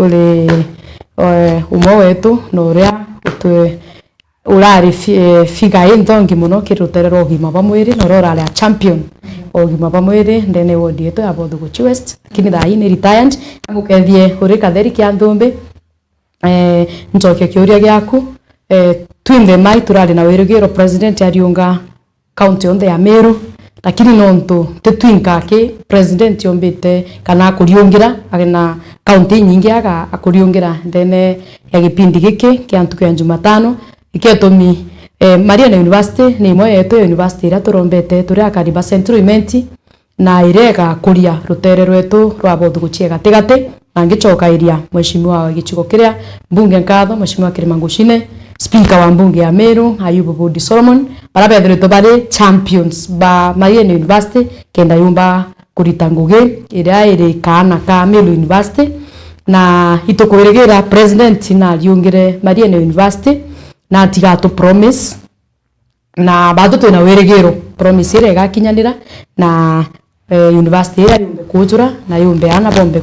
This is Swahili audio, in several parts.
ule umwe wetu no uria utwe urari figa intongi muno kiruterero gima bamwiri no rorale champion ogima bamwiri ndene wodi yetu ya Bothuguchi West lakini thai ni retired ngukethie uri katheri kia Nthumbi njoke kiuria giaku twinde mai turari na wirugiro president ariunga county on ya Meru lakini nonto tetwinkake president yombite kana kuriungira agena county nyingi aga akuriungira ndene ya gipindi giki kia ntuku ya Jumatano iketomi Mariana University ni imwe yetu university ira turombete turi akariba central imenti na irega kuria rutere rwetu rwa Bothuguchi gatigate na ngicoka iria mheshimiwa wa gicigo kiria mbunge nkatho mheshimiwa Kirimangushine speaker wa mbunge ya Meru Ayubu Budi Solomon barabethiritwo bari champions ba Mariana University kenda yumba kurita ngugi iria iri kana ka Meru University na itukwirigira president na yungire Mariana University na tigato promise na bado twina wirigiro promise ire gakinyanira na university ira yumbe kujura na yumbe ana bombe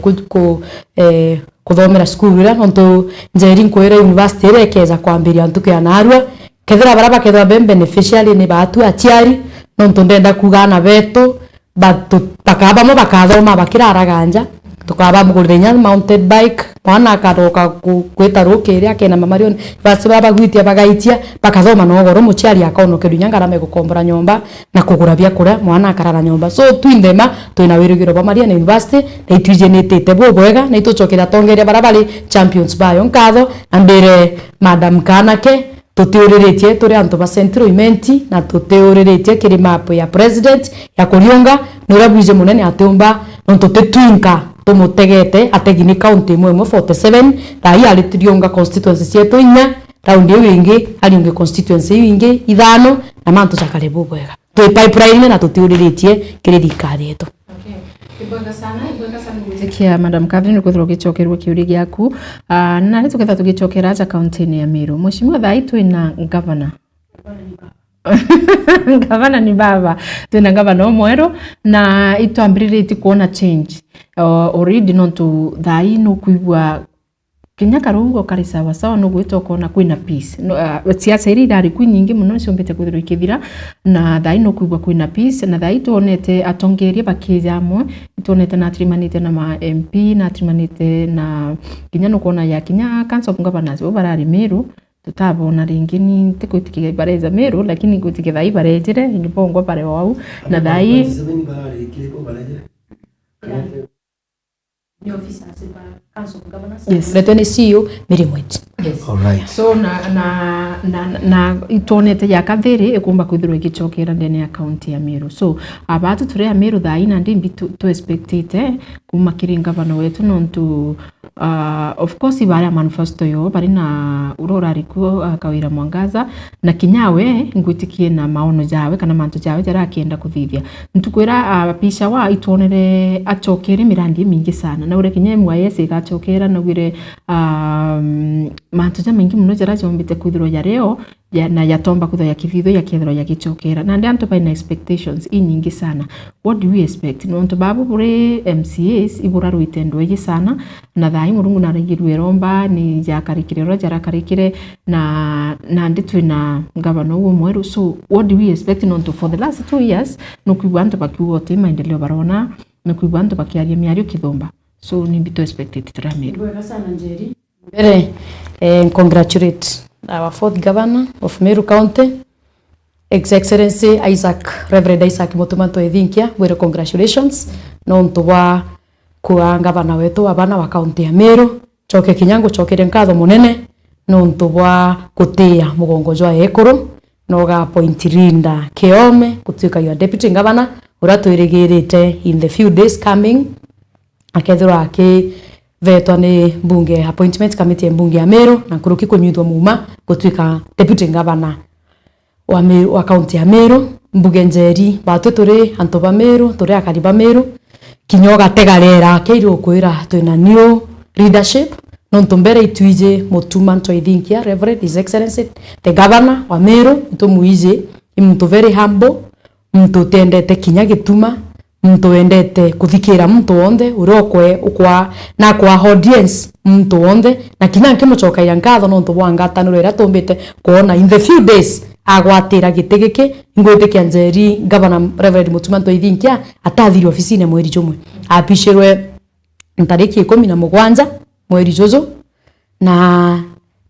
kuthomera school ira nonto njeri nkwira university ira keza kwambiria ntuku ya Narua kethira baraba kethwa beneficiary ni batu achiari nonto ndenda kugana beto batu takaba mo bakathoma bakirara ganja tukaba mugurenya mountain bike mwana akaroka kweta rokeria kena mamarioni basi baba gwitia bagaitia bakathoma no goro muchiari akaono kedunya ngarame gukombora nyomba na kugura bya kura mwana akarara nyomba so twindema twina wirugiro ba Mariana University na itujenetete bwega na ituchokera tongeria barabali champions bayo nkatho ambere madam Kanake tutiuriretie turi antu ba central imenti na tutiuriretie kiri map ya president ya kuriunga nurabuje munene atumba nonto tetwinka tumutegete ategini county imwe 47 rai alitiriunga constituency cietu inya raundi wingi aliunge constituency wingi ithano na mantu chakalebu bwega twi pipeline na tutiuriretie kiri thikari yetu. Ibwega sana gutikia Madam Catherine kuthiro gicokerwa kiuri giaku na rito ketha tugicokera aja county ya Meru mheshimiwa thai twina governor gavana ni baba twina gavana omwero na itwambirire kuona change already nonto thai no kuigwa kinya karungo kari sawa sawa no gwito kona kwina peace siasa iri ndari kwi nyingi muno ciombete kuthiro ikithira na thai no kuigwa kwina peace na thai tuonete atongeria bakijamwe tuonete na trimanite na ma MP na trimanite na kinya no kona ya kinya council of governors bo barari Meru tutabona ringi ni tikutikiga ibareza Meru lakini gutikiga thai barejire ni bongo bare wau na thai ni ofisa asiba council of governors yes leteni CEO Mirimwet yes all right so na itonete ya kathiri ikumba kwithirwa igicokera ndene ya county ya Meru so abatu turi ya Meru thai na ndimbi to expectate kuma kiringa bana wetu nontu of course ibara manifesto yo bari na urora riku kawira mwangaza na kinyawe ngwitikie na maono jawe kana mantu jawe jara akienda kuthithia ntukwira pisha wa itonere achokere mirandi mingi sana na ure kinye mwayese gachokera na wire mantu mengi muno jara jombite kwithiro ya reo na yatomba kutho ya kithitho ya kithiro ya gichokera na ndanto by expectations nyingi sana what do we expect no nto babu bure MCAs ibura ruitendwe sana na thai murungu na rangirwe romba ni jakarikire roja rakarikire na nditwina gavana wo mweru so what do we expect no nto for the last 2 years no kubantu bakiwo tema maendeleo barona no kubantu bakiaria miario kithomba so ni bito expected tramiro bwega sana njeri congratulate our fourth governor of Meru County, His Excellency Reverend Isaac Mutumanto Ethinkia. Were congratulations nontu wa kwa governor wetu abana wa county ya Meru choke kinyango chokere nkatho munene nontu wa kutia mugongo jwa ekuru no ga point Linda Keome kutuika your deputy governor uratwirigirite in the few days coming akethira ake vetwa ni bunge appointment committee ya bunge ya Meru na kuruki kunyithwa muma gutuika deputy governor wa Meru wa county ya Meru mbuge njeri batu turi antu ba Meru turi akariba Meru kinyoga tegarera keiro kwira twina new leadership nontu mbere itwije Mutumanto Ethinkia Reverend His Excellency the governor wa Meru tumuije mtu very humble mtu tendete kinya gituma muntu wendete kuthikira muntu wonde urokwe ukwa na kwa audience muntu wonde na kinya nkimucokaira ngatho nontu bwa ngataniro ira tumbite kuona in the few days agwatira gitegeke ingwitikia Njeri Governor Reverend Mutuma Ntoithinkia atathiri ofisine mweri jumwe apishirwe ntariki 17 mweri jojo na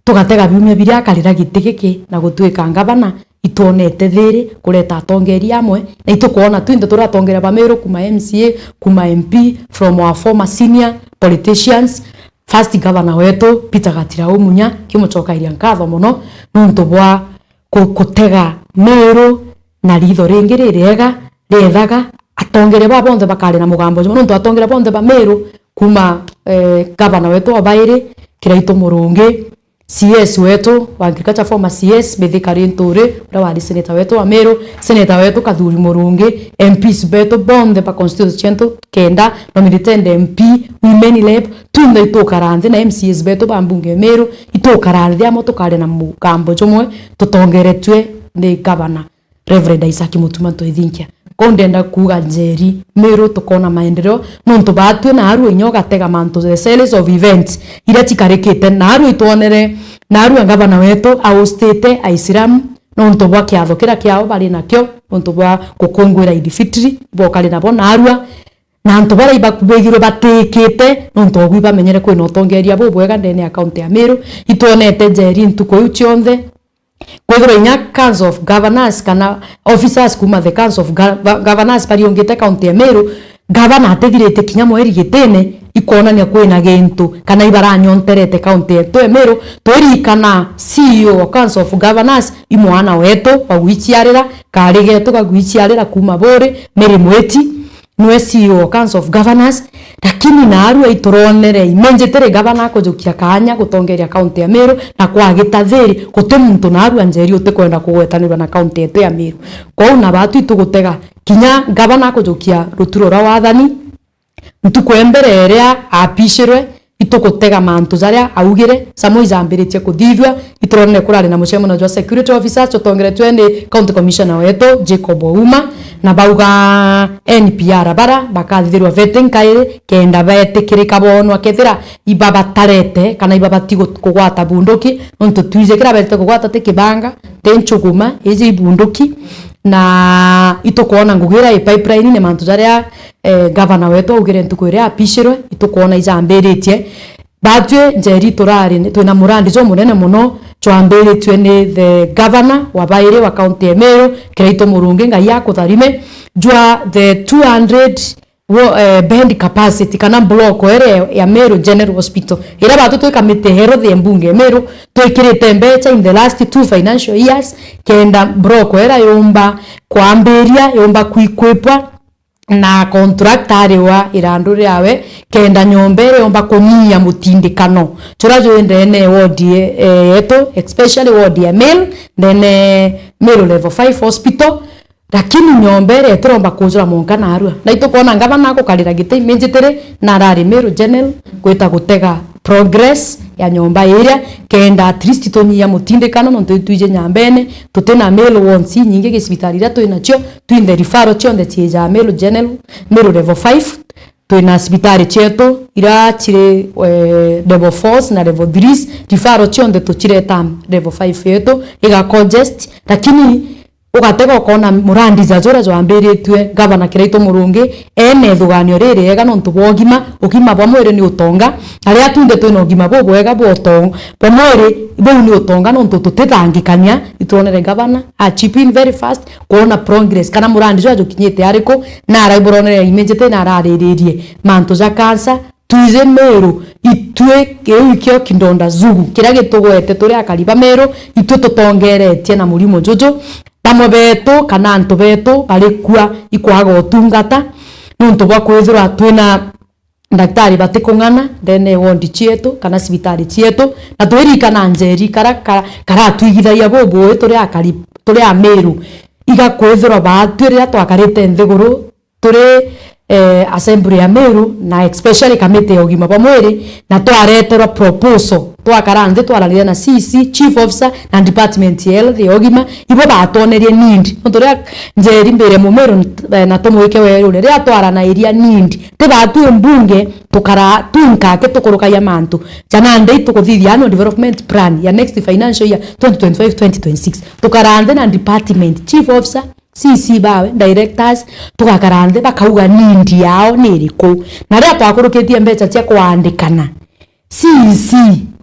tugatega biumia biria akarira gitegeke na gutwika ngabana itonete thiri kureta atongeri amwe na itukuona twinde turatongera bamero kuma MCA kuma MP from our former senior politicians. First governor wetu Peter Gatiraũ Munya kimucokairia ngatho muno nuntu bwa kutega mero na ritho ringi ririega rethaga atongere bonthe bakari na mugambo jumo nuntu atongere bonthe bamero kuma governor wetu Obaire Kiraito Murungi CS wetu wa agriculture former CS Mithikari Nturi ura wali senator wetu wa Meru senator wetu Kathuri Murungi MPs betu bonde pa constituency kenda nominated MP women lab tunda itokaranze na MCs betu bambunge Meru itokaranze amo tukare na mugambo jomwe tutongeretwe ni governor Reverend Isaac Mutuma Ntoithinkia kondenda kuga Njeri Meru tukona maendeleo nontu batwe na aru inyoga tega manto the series of events ira tikarekete na aru itonere na aru ngabana wetu au state aisiram nontu bwa kiatho kira kiao bali nakyo nontu bwa gukungwira idifitri bokali nabo na arua na ntu bara ibakubegiro batekete nontu ogwi bamenyere kwina utongeria bo bwega ndene account ya Meru itonete Njeri ntuko uchonthe kwethira inya Council of Governors kana officers kuma the Council of Governors pariongete county ya Meru governor atethirite kinya mweri gitene ikonania kwina gintu kana ibaranyonterete county yetu ya Meru twirikana CEO wa Council of Governors imwana wetu wagwichiarira kari getu gagwichiarira kuma bore Mary Mweti niwe CEO wa Council of Governors lakini na aru aituronere imenjetere governor kujukia kanya gutongeria county ya Meru na kwa gitathiri gutumuntu na aru Njeri utekwenda kugwetanirwa na county yetu ya Meru kwa una batu itugutega kinya governor kujukia ruturo ra wathani ntukwembere ria apishirwe itugutega mantu zaria augire samui zambiritie kuthithwa ituronere kurari na mucemano jwa security officers tutongeretwe ni county commissioner wetu Jacob Ouma na bauga NPR bara bakathithirwa vetting kairi kenda betikirika bonwa kethira ibaba tarete kana ibaba tigo kugwata bunduki nontu twize kira bete kugwata tikibanga tenchuguma izi ibunduki na itukuona ngugira i pipeline ne mantu zaria governor wetu ugire ntukwire apishirwe itukuona izambiritie batwe Njeri turari twina murandi jo munene muno twambiritwe ni the governor wa Baire wa county ya Meru Kiraito Murungi ngai akutharime jwa the 200 bed capacity kana block ere ya Meru General Hospital ira batu twikamite health ya mbunge Meru twikirite mbecha in the last 2 financial years kenda block era yomba kwambiria yomba kuikwepa na contractor wa iranduri yawe kenda nyombere yomba kunyia mutindikano turajoende ene ward yeto especially ward ya Meru level 5 hospital lakini nyombere turomba kuzura monka na arua na itukona ngabana ko kalira gite imenjetere na rari Meru General kwita gutega progress ya nyomba area kenda at least tonyia mutindikano no twije nyambene tutena Meru wonsi nyinge gisibitarira twinacho twinde referral chonde tieja Meru General Meru level 5 twina hospitali cheto ira chire level 4 na level 3 referral chonde tuchireta level 5 yeto iga congest lakini ugatega ukona murandi za zora zo ambiritwe governor Kiraito Murungi ene thuganio riri ega nontu bogima ugima bwa mwiri ni utonga ari atunde twina ugima bwo bwega bwo utonga bwa mwiri bwo ni utonga nontu tutithangikania itonere governor a chip in very fast kuona progress kana murandi zo ajukinyete ariko na araiburonere imenjete na araririe mantu za cancer tuize Meru itwe kio kindonda zugu kira gitugwete turi akariba Meru itwe tutongeretie na murimo jojo tamo beto kana anto beto balikua ikwaga utungata nontu bwa kwithira twina daktari batikungana ndene wondi chietu kana sibitari chietu na twirikana Njeri kara twigithaia bobo turi akari turi a Meru iga kwithira batwirira twakarite nthiguru turi assembly ya Meru na especially committee ya ugima bwa mwiri na twareterwa proposal twakarande twararire na CC chief officer na department ya health yogima ibo batonerie need ntoria njeri mbere mumero na tomwike weru ria twarana iria need te batu mbunge tukara tunkake tukuruka ya mantu jana ndei tukuthithia annual development plan ya next financial year 2025-2026 tukarande na department chief officer CC bawe directors tugakarande bakauga nindi yao niriku na ria twakurukitie mbeca cia kuandikana CC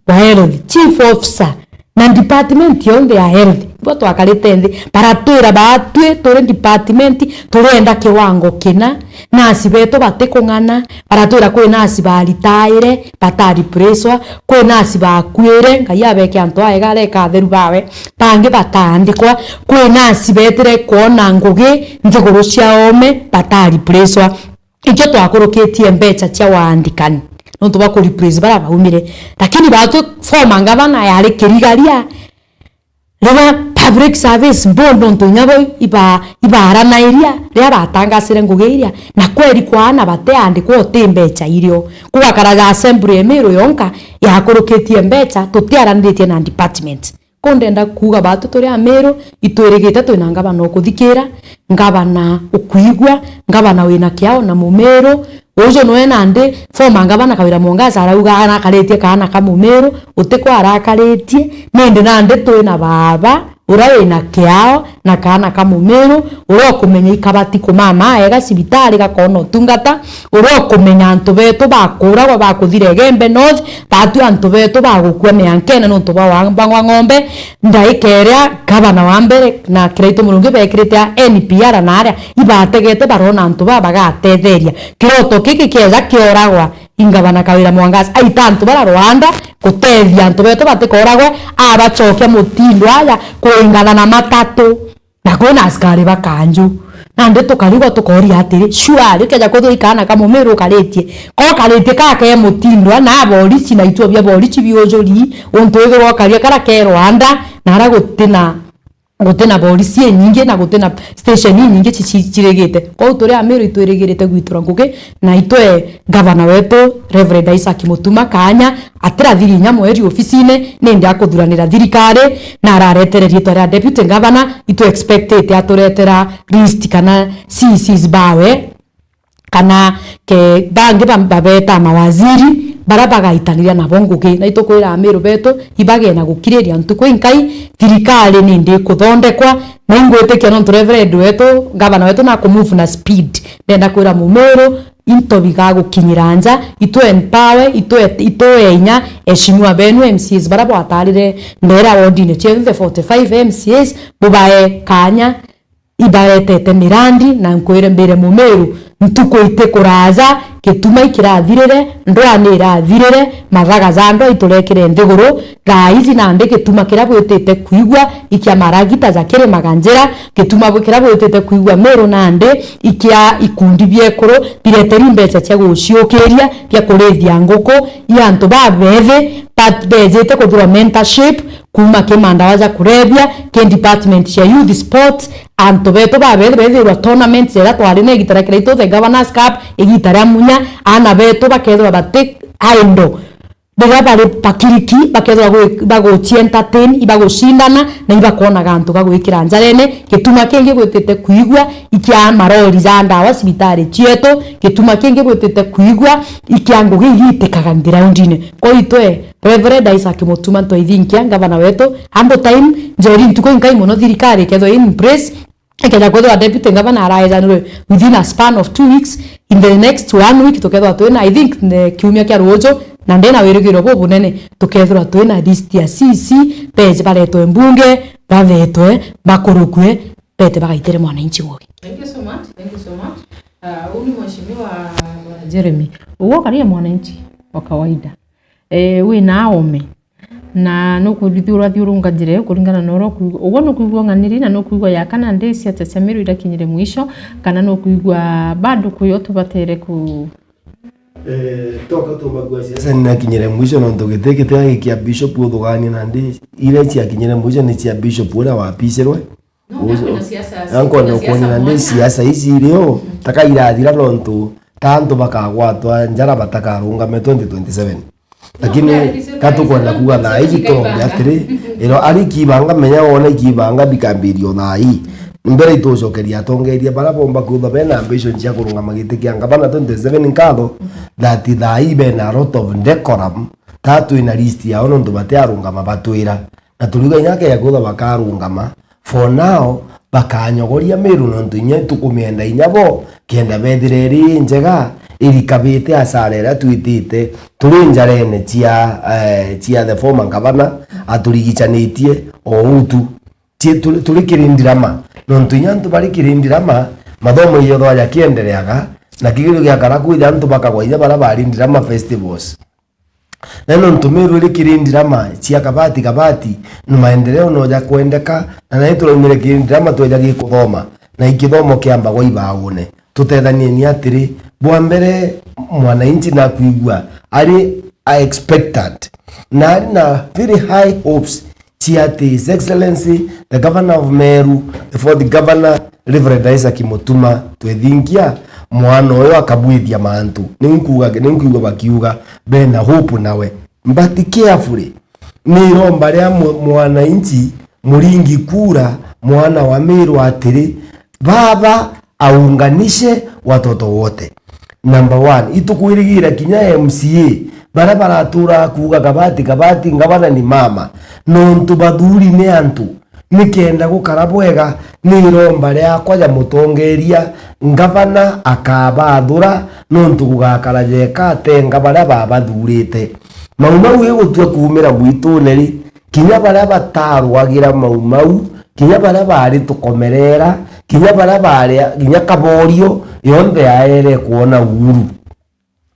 wa health chief officer na department yonde ya health bo twakarite ndi baratwira batwe tore department turenda kiwango kina nasi beto batekungana baratwira kwe nasi balitaire batari preswa kwe nasi bakwire ngai abeke antu aega reka theru bawe bange batandikwa kwe nasi betere kuona ngugi njiguru cia ome batari preswa ikyo twakurukitie mbeca cia waandikani no tuba ko replace bara baumire lakini batu forma ngabana yale kirigaria reba public service board ndo nyabo ibara na iria ria batangasire ngugiria na kweri kwana bate andikwo tembecha irio kuwakaraga assembly emiro yonka yakurukitie mbecha tutiaranditie na department kondenda kuga batu turi amero itweregete twina ngabana okuthikira ngabana ukuigwa ngabana wina kiao na mumero ojo noe nande forma ngabana kawira mongaza arauga ana kaletie kana kamumero uteko arakaletie nende nande twina baba urawe na kiao na kana kamumero urokumenya ikabati kumama ega sibitari gakono tungata urokumenya antu beto bakura bakuthire gembe north batu antu beto bagukua meankena no tuba wangwa ngombe ndaikeria gavana wa mbere na kireito murungi bekirite NPR na aria ibategete barona antu bagatetheria kiroto kiki kieza kioragwa ingabana kawira mwangaza aitantu bara Rwanda gutethia antu beto batekoragwa abachokia mutindo aya kuingana na matatu na kwena askari bakanju nande tukarigwa tukori atiri shwari keja kotho ikana kama mumero kaletie ko kaletie kake mutindo na abolisi na itwa bya bolisi biojoli onto ego karia kara ke Rwanda nara gutena bolisi nyingi na gutena station nyingi chiregete ko turi amero itweregerete gwitura nguge na itwe governor wetu Reverend Isaac Mutuma Kanya atira thiri nyamweri ofisine nende akuthuranira thirikari na araretererie twa deputy governor itu expected aturetera list kana CCs bawe kana ke bange babeta mawaziri barabaga itaniria na bonguge na itokwira amero beto ibage na gukiriria ntuko inkai thirikari ninde kuthondekwa na ingwete keno Reverend wetu governor wetu na kumove na speed ndenda kwira mumero into bigago kinyiranja ito empower ito enya eshimwa benu MCs barabo atalire ndera odine cheze 45 MCs bubae Kanya ibaretete mirandi na nkwire mbere mumeru ntuko ite kuraza kituma ikirathirire ndwane irathirire mathaga zando iturekire nthiguru raizi na nde kituma kirabo itete kuigwa ikia maragita za kire maganjera kituma kirabo itete kuigwa meru na nde ikia ikundi biekuru bireteri mbeca cia guciokeria bya kurethia nguko yantu babethe pat bezete kuthura mentorship kuma kimanda waza kurebia ke department ya youth sports anto beto babethe wa tournament zera twarine gitara kireito the governors cup igitara munya ana beto bakedwa bate aindo bega bale pakiriki bakedwa bago entertain ibago shindana na ibakona gantu gagwikira njarene kituma kenge gwetete kuigwa ikia marori za ndawa sibitari chieto kituma kenge gwetete kuigwa ikiango gigitekaga ndiraundine ko itwe Reverend Isaac Mutuma to ithinkia gavana wetu hambo time njeri ntuko inkai muno thirikari ketho in press ekenya kwetho deputy governor araizanire within a span of 2 weeks in the next 1 week tuketho atwena I think the kiumia kia ruojo na ndena wirigiro bobu nene tukethwa twena list ya CC page bareto mbunge bathetwe bakurukwe pete bagaitere mwananchi wogi. Thank you so much. Uni mheshimiwa Bwana Jeremy uwo karia mwananchi wa kawaida we naome na no kuthura thiurunga njire kuringana na ro ugo no kuigwa nganiri na no kuigwa ya kana ndesi atasemero irakinyire mwisho kana no kuigwa bado kuyo tubatere ku toka tumagwa siasa na kinyere mwisho no tugetekete kia bishop uthugani na ndi ile cia kinyere mwisho ni cia bishop ura wa pisirwe anko no kuona ndi siasa hizi leo taka irathira lontu tanto bakagwatwa njara batakarunga me 2027 lakini katukwenda kuga thai gitombe atiri iro ari kibanga menya wona kibanga bikambirio thai mbere itucokeria atongeria bara bomba kutha bena ambition cia kurunga magiti kia ngabana 27 nkatho that thai bena a lot of decorum tatu ina list ya ono ndo bate arungama batwira na tuliga nyake ya kutha bakarungama for now bakanyogoria miru no ntunya tukumienda inyabo kenda bethireri njega irikabite asarera twitite turi njarene cia the former governor aturigicanitie o utu turi kirindirama no ntunya ntu bari kirindirama mathomo iyo thwa kiendereaga na kigiru gia karaku ija ntu bakagwaija bara barindirama festivals neno ntumiru iri kirindirama cia kabati no maendeleo no ja kwendeka na naitwa umire kirindirama tweja gikuthoma na ikithomo kiamba gwa ibaune tutethanie ni atiri bwa mbere mwananchi na kuigua ari expected na very high hopes chiati His Excellency the Governor of Meru for the Governor Reverend Isaac Mutuma twethingia mwana uyo akabwithia mantu ninkuga bakiuga bena hope nawe but carefully ni romba ria mwananchi muringi kura mwana wa Meru atiri baba aunganishe watoto wote. Number 1 itukuirigira kinya MCA barabara tura kuga kabati ngabana ni mama nontu bathuri ni antu nikenda gukara bwega ni romba ria kwaja mutongeria ngabana akabathura nontu gugakara jeka tenga bara babathurite maumau igutwe kumira mwituneri kinya bara batarwagira maumau kinya bara bari tukomerera kinya bara bari kinya kaborio yonde aere kuona uhuru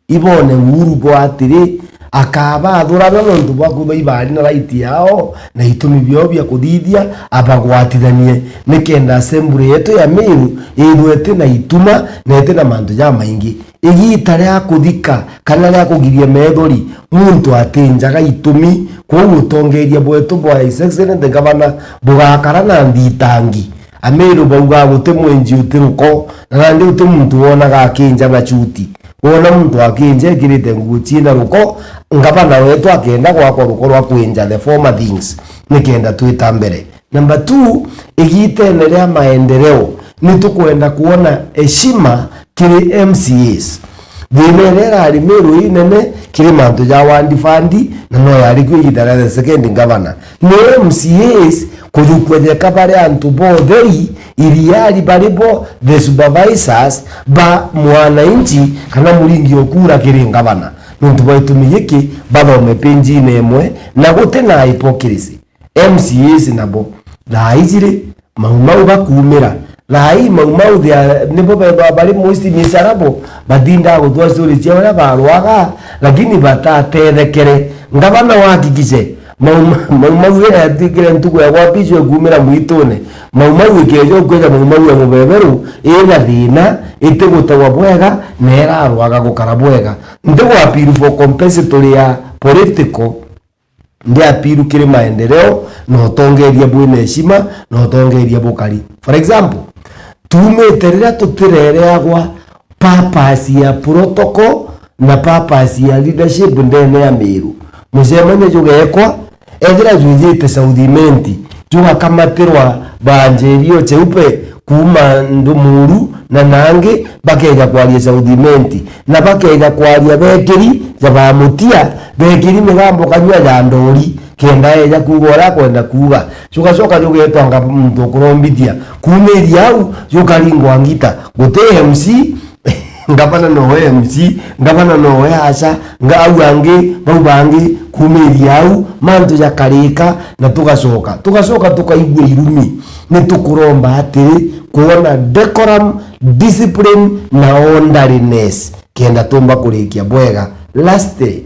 ibone uhuru bwatiri akabathura nontu bwakuba ibari na right yao na itumi bio bya kuthithia abagwatithanie nikenda assembly yetu ya Meru igwete na ituma na ete na mantu ya maingi igita ria kuthika kana ria kugiria methori muntu atinjaga itumi kwa utongeria bwetu bwa His Excellency Governor bugakara na nditangi Ameru bauga gute mwenji utiruko na ndi uti muntu wonaga akinja na chuti wona muntu akinje girite nguchi na ruko ngabana wetu akenda gwako ruko rwa kwinja the former things nikenda twita mbere. Number 2 igite nerea maendeleo ni tukwenda kuona heshima kiri MCAs thinerera ari Meru inene kiri mantu ja wandi fandi na no yari kwigitara the second governor ni MCAs kujukwetheka bari antu botheri iriari baribo the supervisors ba mwananchi kana muringi okura kiri ngabana nuntu baitumiyiki bathome penjine emwe na gute na hypocrisy MCAs nabo laijire maumau bakumira lai maumau dia nibo bari muisti misarabo badinda gutwa suri cia barwaga lakini batatethekere ngabana wakikise maumau ya tikire ntuko ya wapichwe kumira mwitone maumau ikejo kweza maumau ya mubeberu ina thina itegutawa bwega nera arwaga gukara bwega ndego apiru for compensatory ya political ndi apiru kiri maendeleo no tongeria bwine heshima no tongeria bukari. For example tumeterera tutirere agwa purpose ya protocol na purpose ya leadership ndene ya Meru musemanye jugekwa ethira jujite saudimenti juga kamatirwa banjerio cheupe kuma ndumuru na nange bakeja kwaria saudimenti na bakeja kwaria bekiri jabamutia bekiri migambo kanywa ya ndori kenda eja kugora kwenda kuga coka jugetwanga muntu kurombithia kumeria au jukaringwa ngita gute MC ngabana no MC ngabana no asa ngau angi baubangi kumeria au mantu ya karika na tugacoka tukaigwe irumi ni tukuromba atiri kuona decorum discipline na orderliness kenda tumba kurikia bwega. Lastly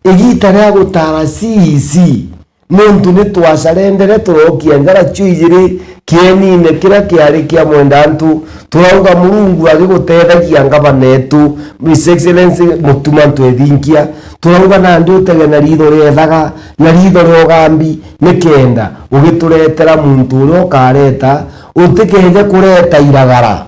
igita ria gutara CEC nuntu ni twasarendere turokia ngara chuijiri kienine kira kiari kia mwendantu turauga Murungu agigutethagia ngabanetu His Excellency Mutuma twethinkia turauga na ndu tege na ritho rethaga na ritho rogambi nikenda ugituretera muntu urio kareta utikeje kureta iragara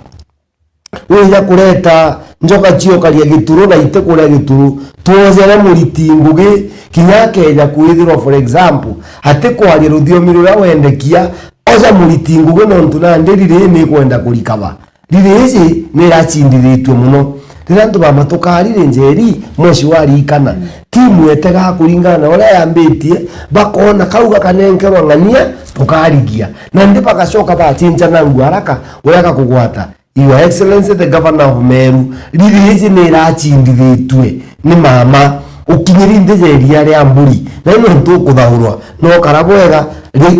uja kureta njoka cio karia gituru na ite kuria gituru tuozere muriti ngugi kinya Kenya kwithirwo for example ate kwaria ruthiomi ruria wendekia oza muriti ngugi nontu na ndirire ni kwenda kurikaba riri ici ni racindithitwe muno rira antu bamatukari njeri moshi warikana timu etega kuringana na uria yambitie bakona kauga kanenkerwa ngania tukarigia na ndi bagacoka bachinja na nguaraka ureka kugwata Your Excellency the Governor of Meru riri ici ni racindithitwe ni mama ukinyiri ndejeria ria mburi na ino ntukuthahurwa no karabwega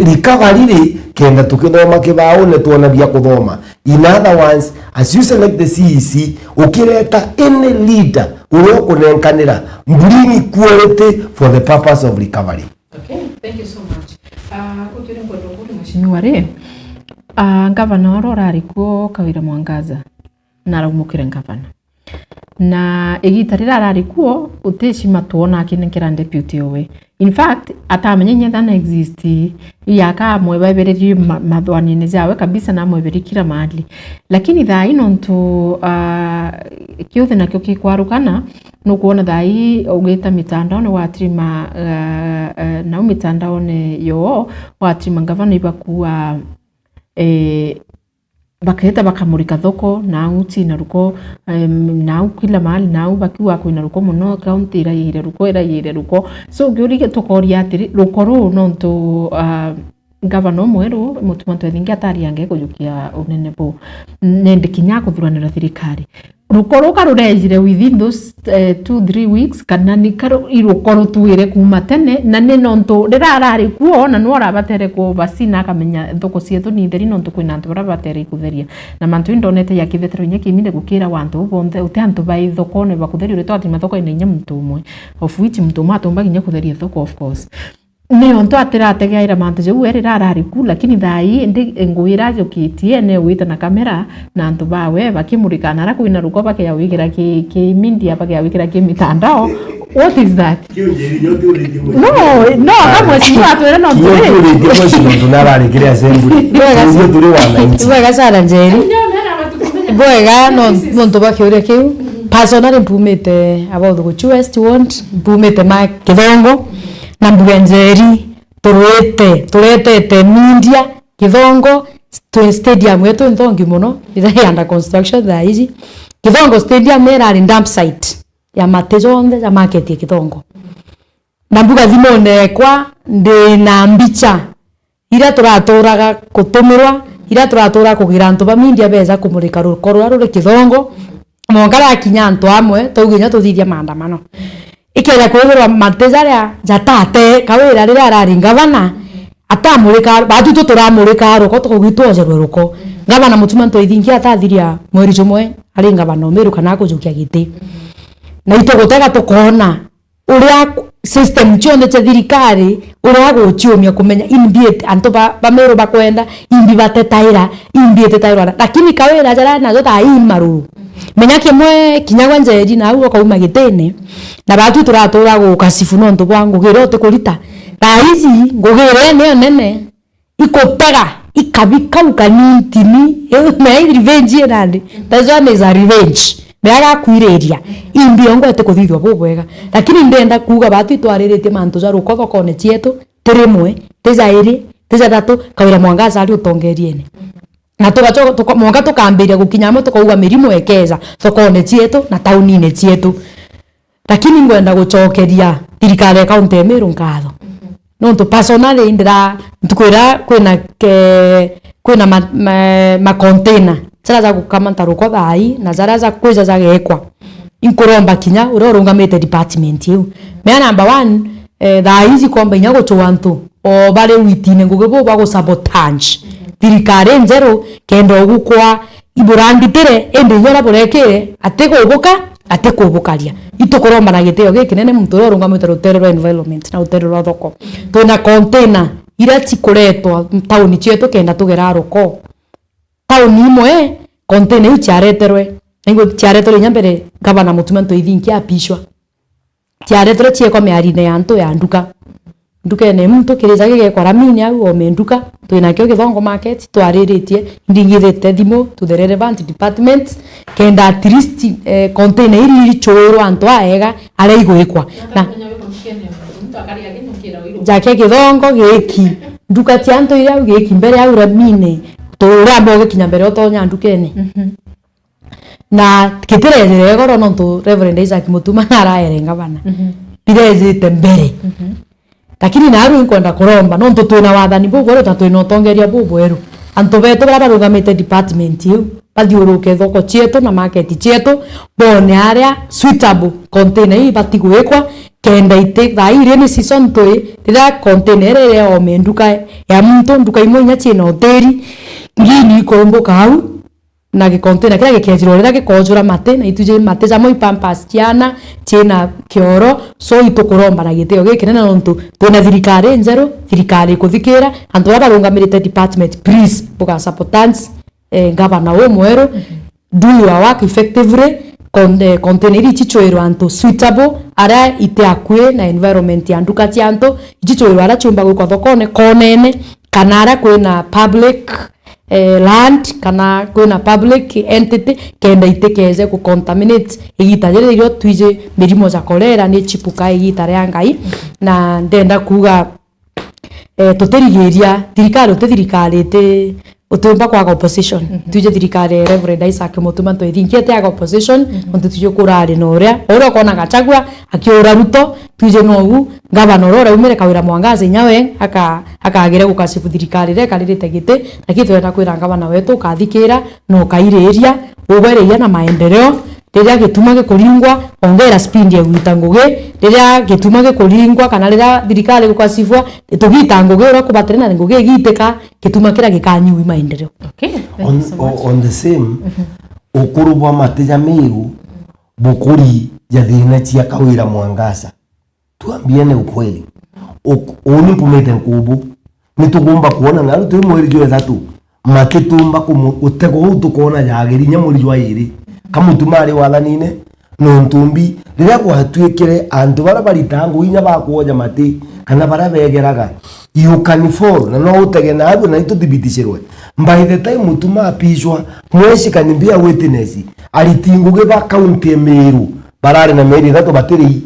recovery kenda tukithoma kibao ne tuona bia kuthoma. In other words, as you select the CEC ukireta any leader uyo kunenkanira bringing quality for the purpose of recovery. Okay, thank you so much. Kutire ngondo kuri mheshimiwa re gavana rorari ko Kawira Mwangaza naramukire gavana na egitarira arari kuo uteshima tuona akinenkera deputy owe. In fact atamenye thana exist yaka mwebabereri mathwani jawe kabisa na mweberi kila mahali, lakini thaa ino ntu kiothe nakyo kikwarukana no kuona thai ugeta mitandao ne watrima na mitandao ne yo watrima gavana ibakuwa bakahita bakamurika thoko na uti na ruko na kila mahali na bakiwa kwina ruko muno county ira yire ruko so gyurige tokoria atiri rukoro nonto gavana mweru mutumanto thingi atari yange kujukia unene bo nende kinya kuthuranira thirikari rukoro karurejire within those 2-3 weeks kana ni karo irukoro tuire kuma tene na ne nonto rirarari kuo na no arabatere ko basina akamenya thoko cietu ni theri nonto kwina antu arabatere kutheria na mantu indonete yakithetero nyeki minde gukira wantu bonthe uti antu bai thoko ne bakutheria uri twati mathoko ine nyamtu umwe of which mtu matumba ginya kutheria thoko of course ni onto atirategeira mantu je uere rarari ku lakini thai ndi nguira jokitie ne wita na kamera na antu bawe bakimurikana ara kuina ruko bake ya wigira ki media bake ya wigira ki mitandao. What is that? No kama si watu era no tuli tunarari kile assembly ndio tuli wana bwega sana njeri bwega no ndo bake uri kiu personal improvement about the truest want improvement ma kidongo na mbwenjeri turete media Kithongo stadium yetu nthongi muno ira under construction tha ici Kithongo stadium era dump site ya matejonde ya market ya Kithongo na mbuga thimone kwa ndi na mbicha ira turaturaga kutumirwa ira turatura kugira antu ba media beza kumurika rukorwa ruri Kithongo mongara kinya antu amwe tuginya tuthithia maandamano ikera kwethirwa matejaria jatate Kawira rira arari gavana atamurika batu turamurika ruko tukugitwojerwe ruko gavana mutumanto ithingi atathiria mweri jumwe ari gavana Meru kana kujukia giti na itogotega tukona uria system chone cha thirikari uria guchiumia kumenya imbiete antu ba Meru bakwenda imbi batetaira lakini Kawira jara nazo ta imaru menya kimwe kinyagwa njeri na ugo kauma gitene na batu turatura gukasifu nonto bwangu girote kurita taizi ngugire ne nene ikopega ikabika ukanintini na revenge nandi tazwa za revenge mega kuireria imbio ngote kuthithwa bubwega lakini ndenda kuga batu twaririte mantu za ruko kone chietu tirimwe tizairi tizatatu Kawira Mwangaza ari utongeriene na tugacho monga tukambiria gukinyamo tukauga mirimo ekeza thokone chietu na taunine chietu lakini ngwenda gucokeria thirikari kaunti ya Meru ngatho nonto personally ndira ntukwira kwina ma container zara za gukamanta ruko thai na zara za kwiza za gekwa inkuromba kinya urorungamite department yu me number 1 thai izi komba inya guchwantu o bare witine ngugibo ba sabotage thirikari nzeru kendo gukwa iburanditire ende nyora bureke atekubukaria itukuromba na giteo gikinene muntu urorungamite ruterero environment na ruterero thoko tuna container ira chikuretwa tauni chietu kenda tugera ruko tauni imwe container ichareterwe ningo chareterwe nyambere gavana mutumanto ithinki apishwa chareterwe chieko mearine ya ntu ya nduka ene mtu kiriza gige kwa ramini au omenduka twina kio githongo market twariritie ndingithite thimu to the relevant departments kenda at least container iri choero antu aega aria igwikwa na jake githongo giki nduka cia antu iria giki mbere ya uramine turambo gikinya mbere otonya ndukene na kitirezire goro no tu Reverend Isaac Mutuma araerenga bana birezite mbere lakini naru inkwenda kuromba no tutuna wathani bugoro tatwina utongeria bubweru antu betu bara rugamite department yu bathiuruke thoko cietu na market cietu bone aria suitable container ii batigwikwa kenda ite thairi ni season toi rira container ire o menduka ya muntu nduka imwe nya china hoteli ngini ikomboka au na gicontainer kira gikejirwo rira gikojura mate na ituje mate jamwe pampas kiana china kioro so itukuromba na giteo gikinene nontu tuna thirikari njeru thirikari kuthikira antu aba rungamirite department please buga supportants governor wo mweru do your work effectively container ichichoirwa antu suitable ara ite akue na environment ya nduka cia antu ichichoirwa ara chumba gwikwa thokone konene kana ara kwina public land kana kwina public entity kenda itekeze ku contaminate igita rire iro twije mirimo za kolera ni chipuka igita ria ngai na ndenda kuga tuterigeria thirikari te utumba kwa opposition tuje thirikari Reverend Isaac Mutuma to ithinkete ya opposition onto tuje kurari no ria kona Gachagua akiura Ruto tuje no u governor ora umire kawira Mwangaza nyawe akagire gukasifu thirikari re karirite gite lakini twenda kwira governor wetu kathikira no kaireria ubereria na maendeleo rĩrĩa gĩtuma gĩkũringwa ongera speed ya gwita ngũgĩ rĩrĩa gĩtuma gĩkũringwa kana rĩrĩa thirikari gũkacibwa tũgita ngũgĩ ora kubatĩre na ngũgĩ gitĩka gĩtuma kĩra gĩkanyui maendeleo. Okay, on the same ukurubwa mateja miru bukuri ya thina cia kawira Mwangaza tuambiane ukweli uni pumete nkubu nitugomba kuona na tu mweri jwe thatu makitumba utego utukona yageri nyamuri jwa iri kamutumari wathanine no ntumbi rira kwatwikire antu bara baritangu inya bakwoja mati kana bara begeraga you can fall na no utege na adu na itudibitishirwe by the time mutuma apishwa mwezi kanibia witness alitinguge ba county Meru barare na meri gato batiri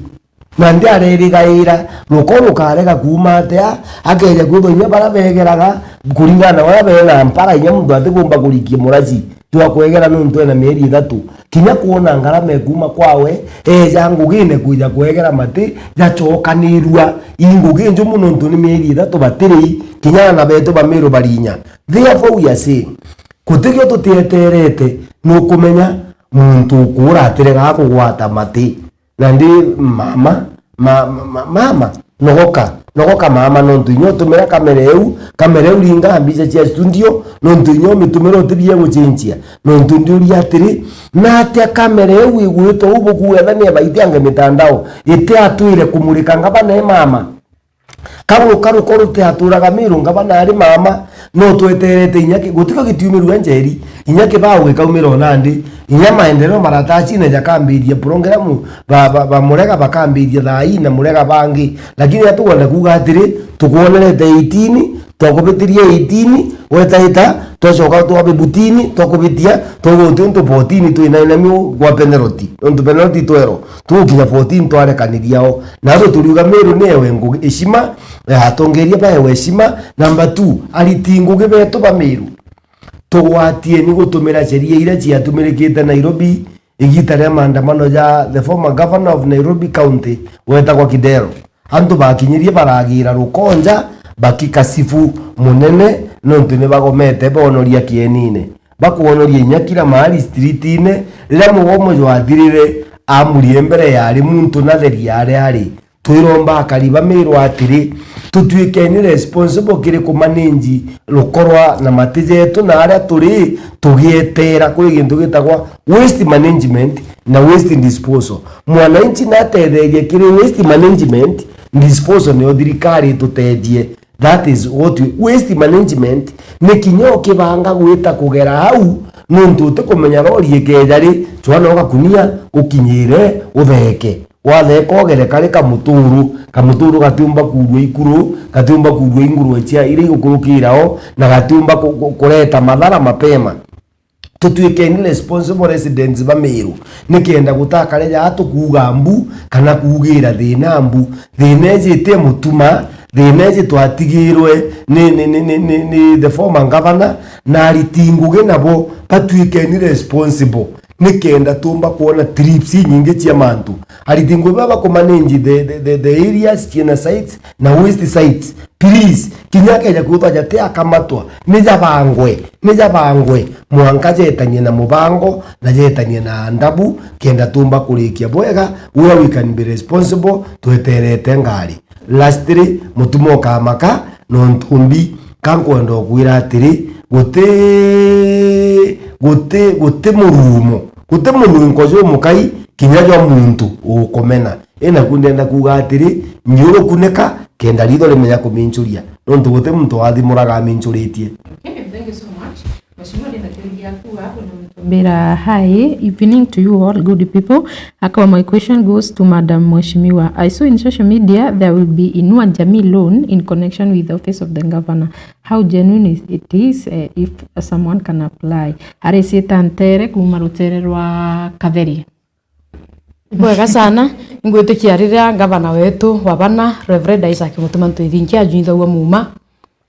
nandi arerigaira rukoro karega kuma atia akeja guthonya bara begeraga kuringana wala bena mpara inya mundu atigomba kurikie muraji twa kwegera nuntu na mieri 3 kinya kuona ngarame kuma kwawe jangugine kuja kwegera mati jacokanirua ingugi njumu nuntu ni mieri 3 batiri kinya na beto bamiro barinya therefore we are saying kutigyo tutieterete no kumenya muntu kura atirega kugwata mati nandi mama nogoka mama nontu inyo tumira kamera eu linga ambiza cia studio nontu inyo mitumira utirie guchinjia nontu ndiuri atiri na atia kamera eu igwito ubuku ethani abaitiange mitandao ite atuire kumurika ngabana mama karu korute aturaga miru ngabana ari mama no tweterete inyaki gutika gitiumiru njeri inyaki bawe kaumiro nandi inya maendeleo maratachi na jakambiria program ba murega bakambiria thai na murega bangi lakini atugona kuga atiri tukuonerete 18 tokubitirie 18 wetaita tocoka twabe butini tokubitia togotuntu 14 twinainamiu gwa penalty onto penalty twero tukinya 14 tware kaniriao nazo tuliuga miru newe ngugi ishima hatongeria bae weshima number 2 alitinguge beto bamiru tugwatie ni gutumira sheria ira ciatumirikite Nairobi igita ria maandamano ya the former governor of Nairobi county wetagwa Kidero antu bakinyirie baragira rukonja bakikasifu munene nontu ne bagomete bonoria kienine bakuonoria nyakira mahali streetine rira mugomo jwathirire amurie mbere yari muntu na theri yari ari twiromba akariba miru atiri tutwike ni responsible kire kumanage rukorwa na matijetu na aria turi tugietera kuri gintu gitagwa waste management na waste disposal mwananchi na tetheria kire waste management disposal ni thirikari tutethie. That is what waste management ni kinyo kibanga gwita kugera hau nuntu tukumenya rori ikejari twana gakunia ukinyire utheke wathe kogere kare kamuturu gatiumba kurwa ikuru gatiumba kurwa inguru cia iri gukurukirao na gatiumba kureta madhara mapema tutuike ni responsible residents ba Meru nikenda gutakare ya tukuga mbu kana kugira thina mbu thina mutuma thina twatigirwe ni the former governor na ritinguge nabo patuike ni responsible nikenda tumba kuona trips nyingi cia mantu aritingu baba kumanage the areas china sites na west sites please kinyake ya kuta jate akamatwa nijabangwe mwanka jetanye na mubango na jetanye na ndabu kenda tumba kurikia bwega we can be responsible tweterete ngari lastly mutumo kamaka nontumbi kankwenda kwira atiri gote murumo gote mununko jo mukai kinyajo muntu ukomena ena kundenda kuga atiri nyuro kuneka kenda ritho rimenya kuminchuria nontu gote muntu wathimuraga minchuritie. Okay, thank you so much. Mheshimiwa ninakirudia kuwa hapo na Mbera. Hi, evening to you all good people. Akawa my question goes to Madam Mheshimiwa. I saw in social media there will be Inua Jamii loan in connection with the office of the governor. How genuine it is if someone can apply? Aresita ntere kuma rutere rwa Katheri. Bwega sana ngwitikia riria gavana wetu wabana Reverend Isaac Mutuma Ntwithinkia ajunitha wa muma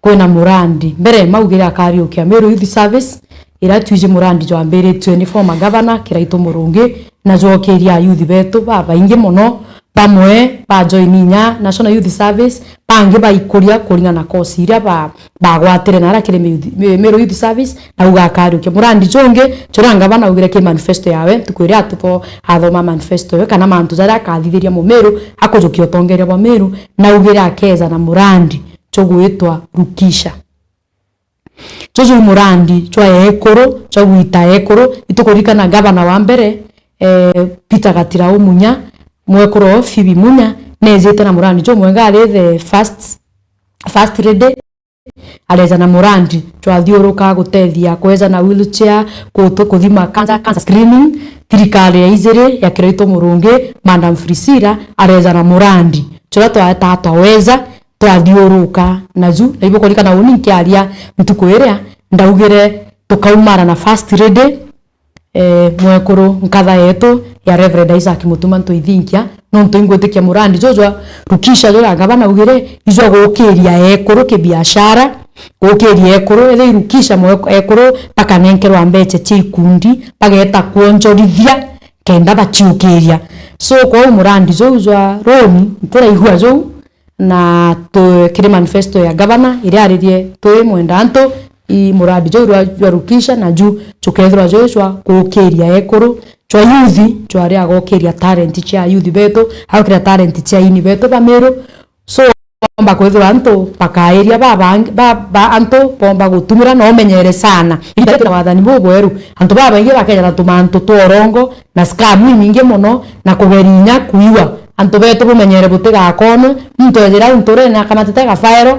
kwina murandi mbere maugira akariukia Meru Youth Service ira tuije murandi jwa mbere 24 governor kiraito murungi na jokeria youth betu baba ingi muno bamwe ba joininya National Youth Service bangi baikuria kuringa na kosi iria bagwatire na rakire Meru Youth Service na ugakariukia murandi jonge choranga bana ugira ke manifesto yawe tukwira atupo athoma manifesto yo kana mantu jara kathithiria mu Meru akujukio tongeria ba Meru na ugira akeza na murandi chogwitwa Rukisha chojo murandi chwa ekoro chagwita ekoro itukurikana gavana wa mbere Peter Gatira umunya mwekoro Fibi munya nezete na murandi cho mwenga ale the first ready aleza na murandi chwa thiuruka gutethia kweza na wheelchair kuthima cancer screening thirikari ya izere ya kirito murungi Madam Frisira aleza na murandi chwa twaweza twathiuruka naju na iboko rikana uni kiaria mtukwira ndaugire tukaumara na first ready mwekuru nkatha yetu ya Reverend Isaac Mutuma Ntwithinkia no ntoingwetikia murandi jojo Rukisha joja gavana ugire izo gukiria ekuru ke biashara gukiria ekuru ile Rukisha ekuru paka nenkerwa mbeche chikundi pageta kuonjorithia kenda bachiukiria so kwa murandi jojo roni ntira igwa jojo na to kire manifesto ya governor ire aririe to mwenda anto i muradi jo rwa Rukisha na ju chukethwa jo chwa kukiria ekuru chwa youth chwa ria gokiria talent cha youth beto hakira talent cha ini beto ba Meru so bomba kwethwa anto pakairia baba anto bomba gutumira no menyere sana ite wathani bugweru anto baba ingi bakenya tumanto torongo na scam nyingi muno na kugerinya kuiwa anto beto bumenyere butiga kono ntwejera ntore na kama tetega fairo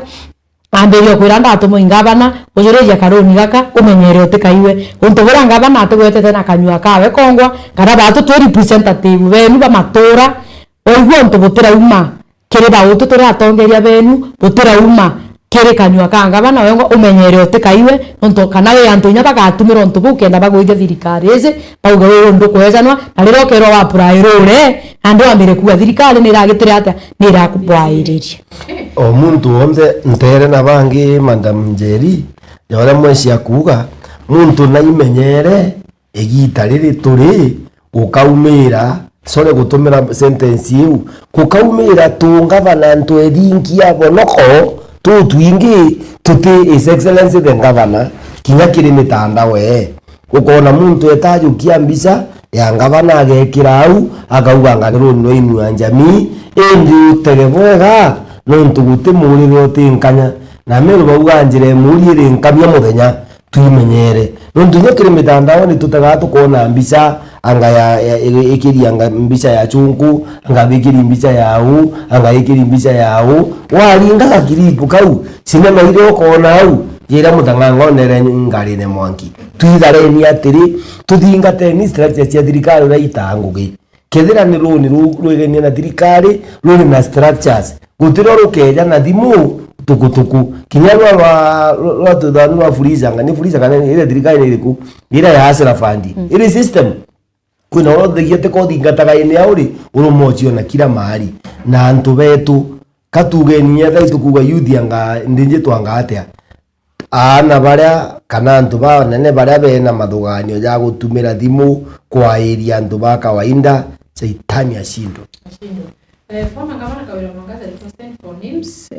amberio kwiranda atomo ingabana ojoreja karoni gaka umenyere utikaiwe untobora ngabana atugwetete na kanyua kawe kongwa kana batu to representative benu ba matora oigwo ntobotera uma kire ba ututora atongeria benu botera uma kire kanyua kanga bana wengo umenyere utikaiwe onto kana we anto nya bagatumira ntobu kenda bagoithia thirikari eze bauga wewe ndo kwezanwa na rero kero wa prairore ando ambire kuwa thirikari ni ragitire ata ni rakubwairirie omuntu onze ntere na bangi Madam Njeri yore mwesi akuga muntu na imenyere egita riri turi ukaumira sore gutumira sentence yu kukaumira tungavana ntwethinkia bonoko twingi tuti His Excellency the Governor kinya kiri mitanda we ukona muntu etajukia mbisa ya ngavana agekira au akauga ngagiro no Inua Jamii endi utegebwega nontu guti muriro tinkanya na Meru bauga njire murire nkabya muthenya tuimenyere nontu nyekire mitandao ni tutaga tukona mbisa anga ya ikiri anga mbisa ya chunku anga bikiri mbisa yau anga ikiri mbisa yau waringa kakiripu kau sinema ile ukona au yera mutangango nere ngari ne mwanki tuithare ni atiri tuthingate ni structure cia thirikari ra itangugi kethira ni runi rwegenia na thirikari runi na structures gutiro rukeja na thimu tukutuku kinya rwa tuthanu rwa furizanga ni furizanga ni ile thirikari iriku ira ya asira fandi ile system kwina rothe te kothi ngataga ine auri urumochio na kila mahali na antu betu katuge ninya thaitu kuga youth anga ndinje twanga atia ana baria kana antu ba nene baria bena mathuganio ya gutumira thimu kwa area antu ba kawaida Saitani ashindwe. Former Governor Kawira Mwangaza requested for names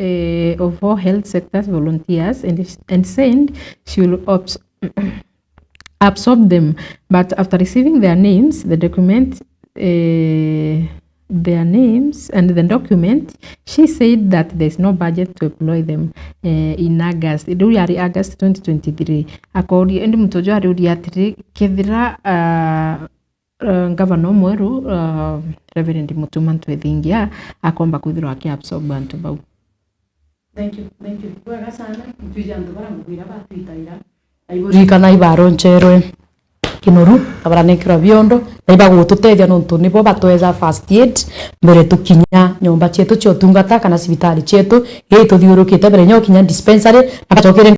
of all health sectors volunteers and said she will absorb them, but after receiving their names, the document their names and the document, she said that there's no budget to employ them in August. During August 2023, according to Mutojo Ariuri kethira Governor mweru Reverend Mutuma Ntwethingia akomba kwithirwa akiabsorb bantu bau. Thank you. Wega sana ntuja andu bara mugwira batwitaira aigurikana ibaro ncherwe kinoru abaranekira biondo na ibagututethia nontu nibo batweza first aid mbere tukinya nyomba chetu cio tungata kana cibitari chetu ituthiurukite mbere nyo kinya dispensary abachokere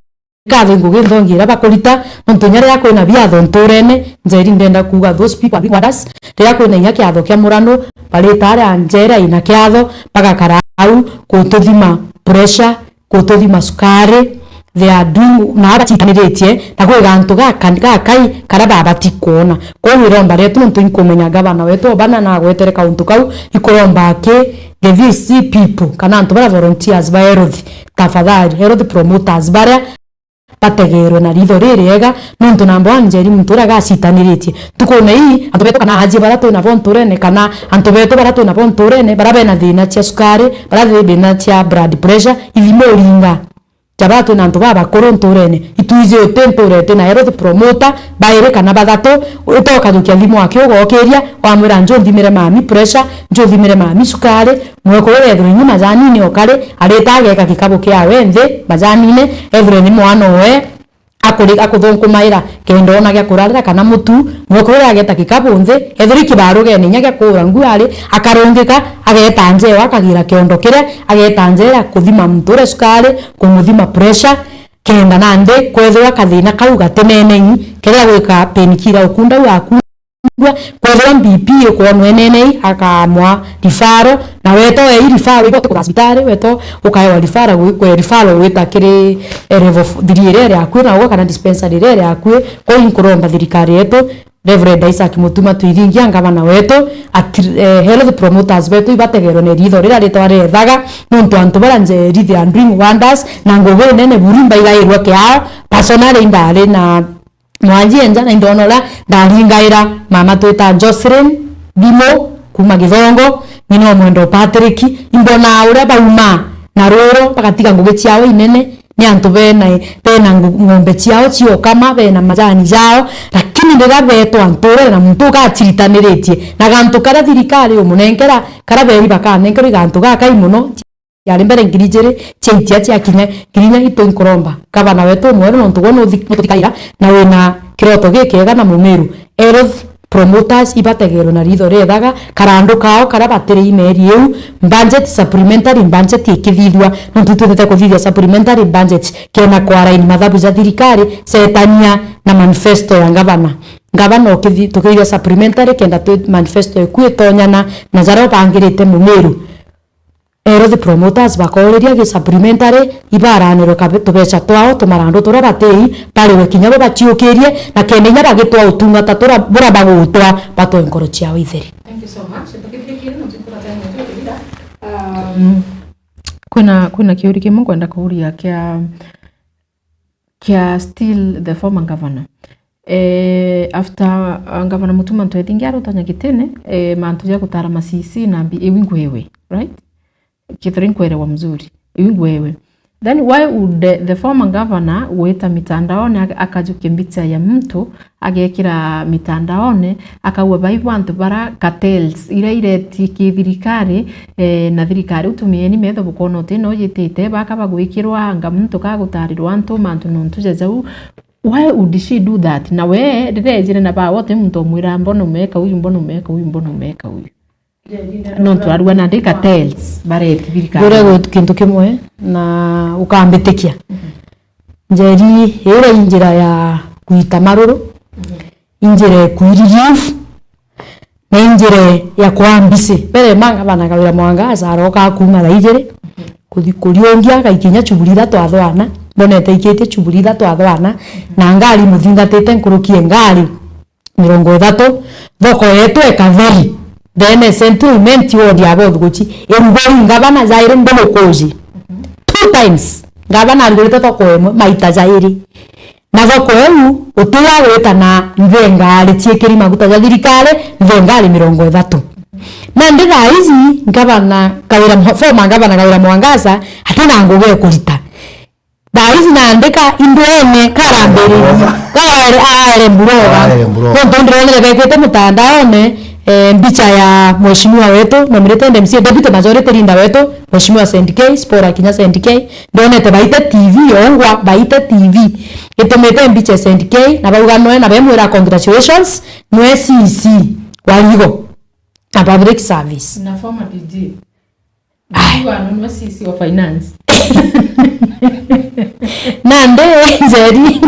kathe ngugi nthongira bakurita nontu nyare yako na biatho nturene njeri ndenda kuga those people are waters ria kwina inya kiatho kia murano baritare anjera ina kiatho bagakara au kututhima pressure kututhima sukari they are doing na abatitaniretie na kwiga antu gakai karaba abatikuona ko wiromba retu nontu inkumenya gavana wetu bana na gwetere kauntu kau ikuromba ke the VC people kana antu bara volunteers ba health tafadhali health promoters bara pategero na ritho rirega nontu namba wanjeri mtura gacitaniretie tukona ii antu beto kana haji bara tu na bonturene kana antu beto bara tu na bonturene bara bena thina cia sukari bara thina cia blood pressure ithimoringa jabatu na antu baba koronturene ituize otenturete na health promoter baire kana bathatu utoka thukia thimu akio gokeria wamwira njo thimire mami pressure njo thimire mami sukari mweko wethwe nyuma mazanini okare aretage ka kikabo kia wenthe mazanine every ni mwana we akuthonku maira kendo ona gya kurarira kana mutu mweko we ageta kikabo nthe ethuri kibaro gene nya gya kura nguari akarongeka ageta njewa akagira kiondo kire ageta njera kuthima mture sukari kumuthima pressure kenda nande kwethwa kathina kau gatenene kira gwika penikira ukunda waku kwethwa BP kwa mwenene akamwa rifaro na weto rifaro igote kwa hospitali weto ukaewa rifaro kwa rifaro weta kiri level 3 ya kwina ugo kana dispensary rere akwe kwa inkuromba thirikari yetu Reverend Isaac Mutuma tuithingia ngavana wetu health promoters wetu ibategero ne ritho rira ritware thaga nontu antu bara njeri they are doing wonders na ngogo nene burimba igairwa kia personal indale na mwanji enja na indonora ndaringaira mama twita Jocelyn Bimo kuma Githongo nyina mwendo Patrick imbona ura bauma na roro pakatiga ngugi ciao inene ni antu bena ngombe ciao cio kama bena majani jao lakini ndira beto antore na muntu gachiritaniritie na gantu kara thirikari umunenkera kara beri bakanenkera gantu gakai muno yari mbere ngirijere chentia cia kinya kirinya ito inkoromba gavana wetu mwero nontu wono thikaira na wena kiroto gikega na mumeru health promoters ibategero na ritho rethaga karando kao kara batiri imeri eu budget supplementary budget ikithithwa nontu tuthete kuthithia supplementary budget kena kwara in mathabu za thirikari setania na manifesto ya gavana tukithithia supplementary kenda tu manifesto ikuitonyana na jaro bangirite mumeru health promoters bakoreria ge supplementary ibaranero kabecha twao tumarando tura batei pare wekinya bachiukirie na kenya bagitwa utungata tura bura bagutwa bato enkoro ciao itheri. Thank you so much. Kuna kiuri kimwe kwenda kuuria kia still the former governor after governor Mutuma Ntwethingia arutanya gitene mantu ya gutara masisi na iwingwewe right kithrin kwerewa mzuri iwingwewe then why would the former governor weta mitandaoni akajukia mbicha ya mtu agekira mitandaoni akauwa baibu antu bara cartels ire thirikari na thirikari utumieni metho bukono tino yitite bakaba gwikirwa anga muntu kagutarirwa antu mantu nontu jejau why would she do that? Na we rirejire na ba wote muntu mwira mbona umeka huyu mbona umeka huyu mbona umeka huyu no twarua na ndika tells bare thirikari gure kintu kimwe na ukambitikia njeri ira injira ya kuita maruru injire kuiririfu na injire ya kuambise bere manga bana kawira mwangaza aroka kuma thaijire kuriongia gaikinya chuburi 3 athwana ndonete ikete chuburi 3 athwana na ngari muthingatite nkurukie ngari 30 thoko yetu ekaveri then settlement wodi abo guchi engori ngabana zaire mbono koji 2 times ngabana algorita thoko emwe maita zaire na thoko eu utira weta na ngengari tiekeri maguta za thirikari ngengari 30 na ndira hizi ngabana kawira forma ngabana kawira mwangaza hatuna ngoge kulita hizi naandika indwene karamberi kawale mburoga kwa ndondrone lekete mutandaone mbicha ya mheshimiwa wetu nominate MC deputy majority leader wetu mheshimiwa Sendikei Spora Kinya Sendikei ndonete baita TV ongwa baita TV itumete mbicha Sendikei na bauga noe na bemwira congratulations noe CC waligo na public service na former DG Bwa no CC wa finance nande zeri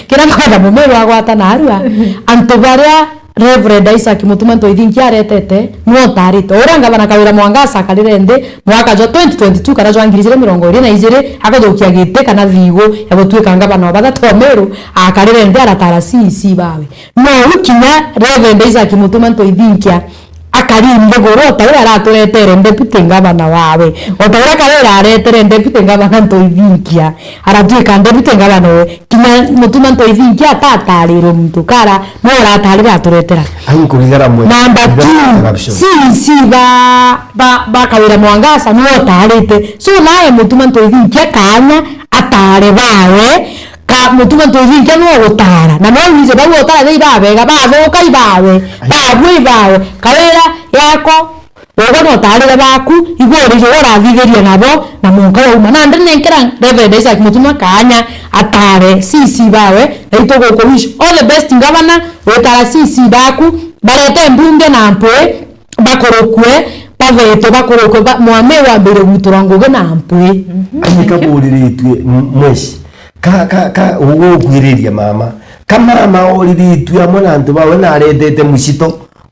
kira kwenda mumero agwata na arua antu baria Reverend Isaac Mutumanto ithinki aretete no tarito oranga bana kawira mwangasa kalirende mwaka jo 2022 kana jo angirije 2022 akathokia gite kana thigo ya gutwika ngaba no bagathomeru akalirende aratara CC bawe no ukinya Reverend Isaac Mutumanto ithinkia akarimbe gorota ira araturetere deputy ngabana wawe otaura kalera aretere deputy ngabana ntoithinkia aratwika deputy ngabana we kinya Mutumanto ithinkia tatariro mtu kara no aratarira aturetera ainkurigara mwe number 2 si ba kawira mwangasa no tarite so naye Mutumanto ithinkia kanya atare bawe ka Mutumanto ithinkia no gutara na no wize bawe otara thira bega bathoka ibawe babwe bawe kawira yako wogo no tarire baku igori jo rathigeria nabo na munga uma na ndene nkira Reverend Isaac Mutuma kanya atare CC bawe naito goko wish all the best ngabana wetara CC baku barete mbunge na mpwe bakorokwe baveto bakorokwe mwame wa mbere guturangoge na mpwe anyika buriritwe mweshi ka ugo gwiriria mama kama mama oriritwe amona antu bawe na aretete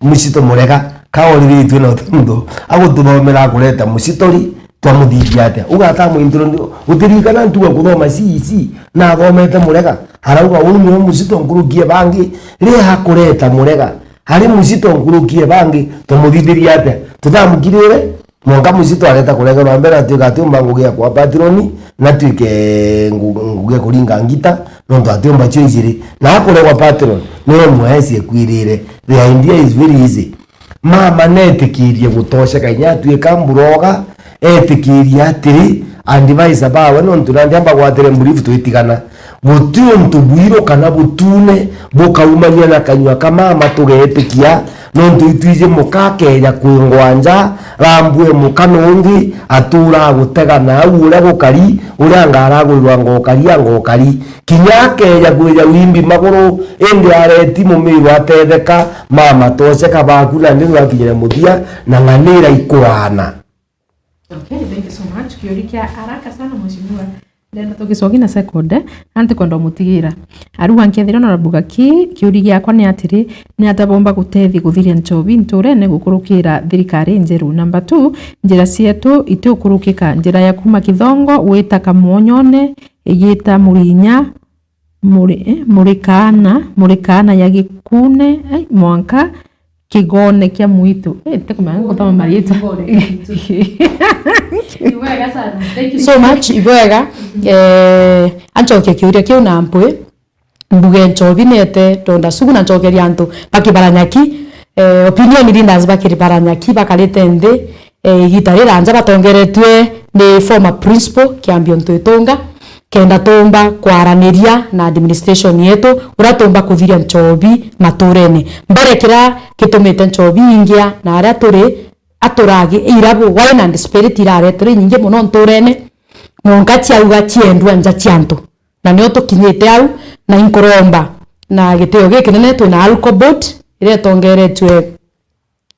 mushito murega ka oriritwe no tundo agutubomera kureta mushitori twamuthithia atia ugata muintro utirikana ntuga kuthoma CC na thomete murega harauga uyu mushito nkurukie bangi ri hakureta murega hari mushito nkurukie bangi tumuthithiria atia tuthamukirire mwanga mushito areta kurega rwambera tuka tumbangu gia kwa patroni na tuke nguge kuringa ngita no twatumba chiziri na akuregwa patron no mwezi ekwirire the idea is very easy mama netikirie gutosha kanya tuika mburoga etikirie atiri advisor bawe no nturandi amba gwatire mburifu twitigana gutio ntubwiro kana butune bukaumania na kanywa kama mama tugetikia no ntuitwije mukake ya kwingwanja rambwe mukanongi atura gutega na ure gukari uranga aragurwa ngokari kinyake ya gweja wimbi magoro ende areti mumiru atetheka mama tose kabakula ndio akinyera muthia na nganira ikwana. Okay, thank you so much. Kiorikia haraka sana mheshimiwa. Ndenda tugicogi na sekonde anti kondo mutigira aruga nkethira na rabuga kiuri giakwa ni atiri ni atabomba gutethi guthiria nchobi nturene gukurukira thirikari njeru. Number 2 njira cietu ite ukurukika njira ya kuma Kithongo wita Kamuonyone igita Murinya murikana ya Gikune mwanka Kigone kia Mwitu tekumanga gutama marita iwega sana thank you so much iwega anchoke kiuria kiu na mpwe mbuge nchobi nete tonda sugu na nchokeria antu bakibaranyaki opinion leaders bakiribaranyaki bakalete nde gitarira anja batongeretwe ni former principal kiambio ntuitonga kenda tomba kwaraniria na administration yetu uratomba kuthiria nchobi maturene mbere kira kitumite nchobi ingia na aria turi aturagi irabo wine and spirit irare turi nyinge muno nturene munga chiauga chiendwa nja chiantu na nio tukinyite au na inkoromba na giteo gikinene twina alcobot ire tongeretwe